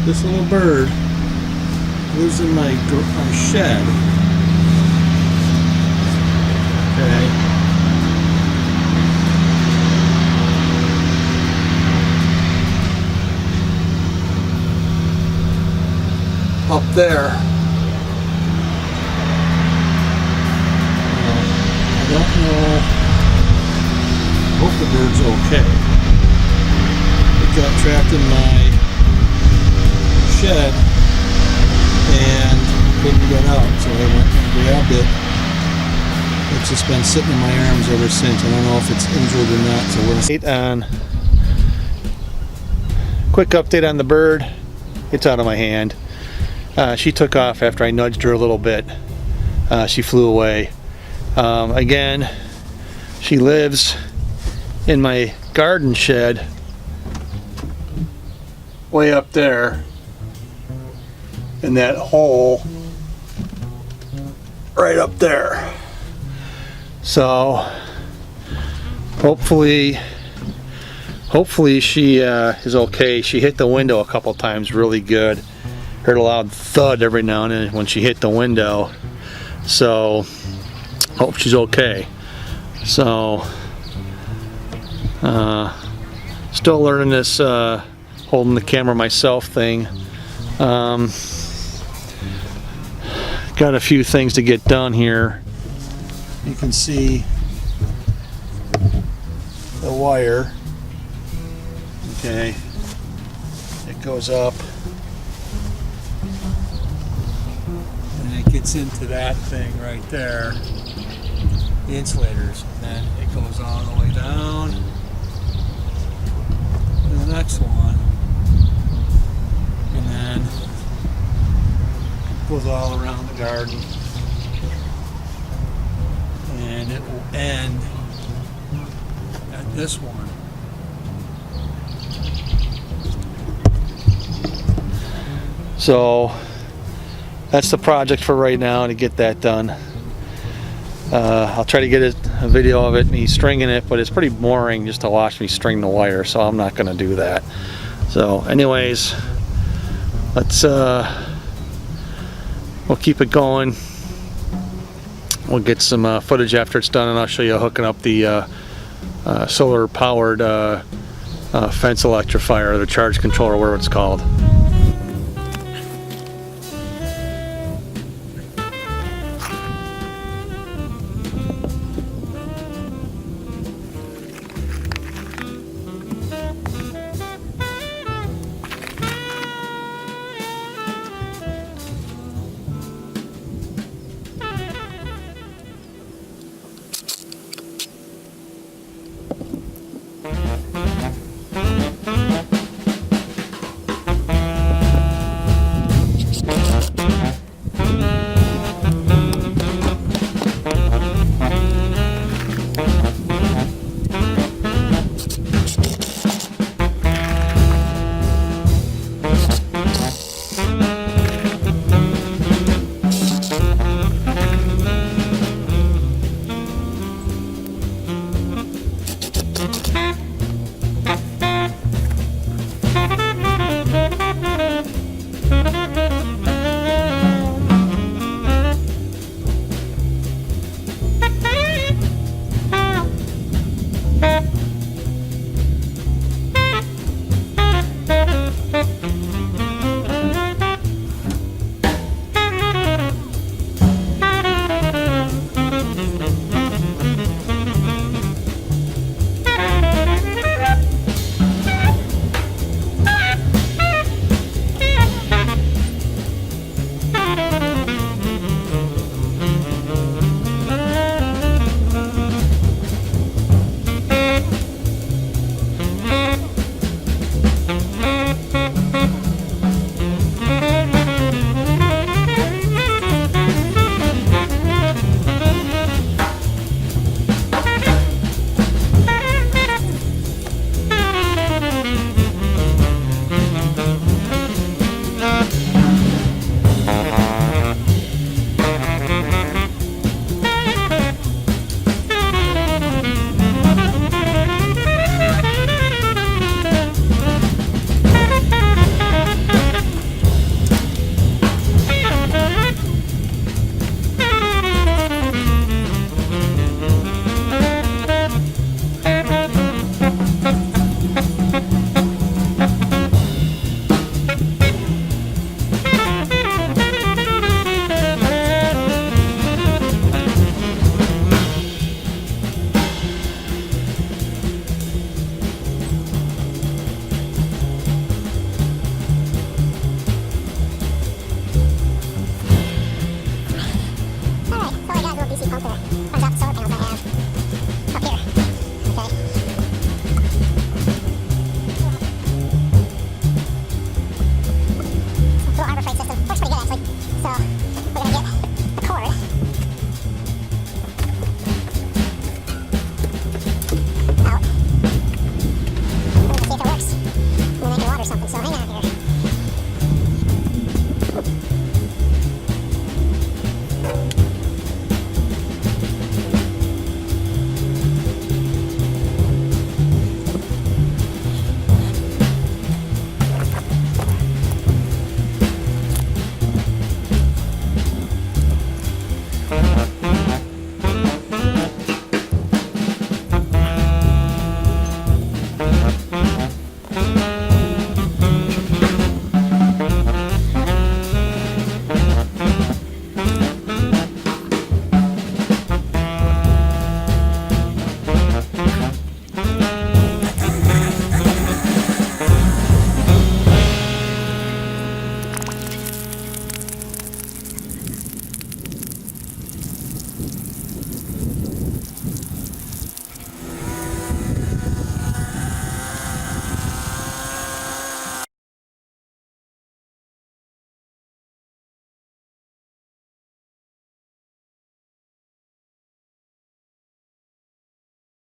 This little bird lives in my shed. Okay. Up there. I don't know. I hope the bird's okay. It got trapped in my shed and couldn't get out, so I went and grabbed it. It's just been sitting in my arms ever since. I don't know if it's injured or not, so we're on. Quick update on the bird. It's out of my hand. She took off after I nudged her a little bit. She flew away. Again, she lives in my garden shed way up there in that hole right up there. So hopefully she is okay. She hit the window a couple times really good. Heard a loud thud every now and then when she hit the window. So hope she's okay. So still learning this holding the camera myself thing. Got a few things to get done here. You can see the wire. Okay, it goes up and it gets into that thing right there, the insulators, and then it goes all the way down to the next one, and then it goes all around the garden, and it will end at this one. So that's the project for right now, to get that done. I'll try to get a video of it, me stringing it, but it's pretty boring just to watch me string the wire, so I'm not going to do that. So anyways, let's we'll keep it going. We'll get some footage after it's done, and I'll show you hooking up the solar powered fence electrifier, the charge controller, whatever it's called.